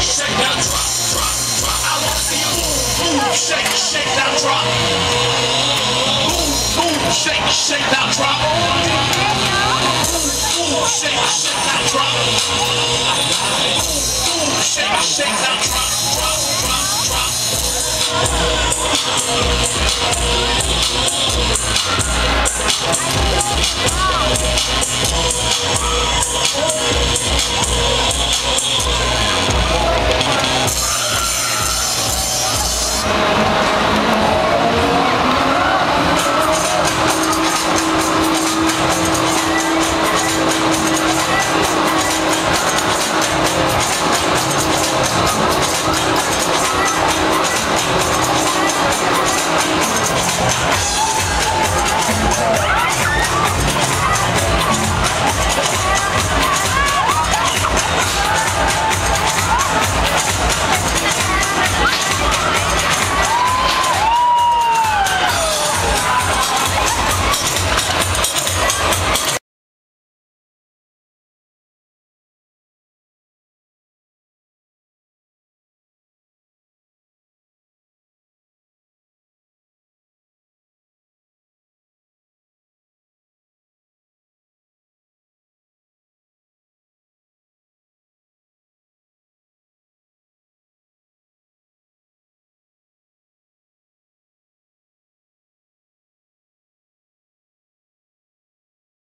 shake, now drop, drop, drop. I wanna see you move, shake, shake, now drop. Move, shake, shake, now drop. Move, shake, shake, now drop. Move, shake, shake, now drop, drop, drop, drop.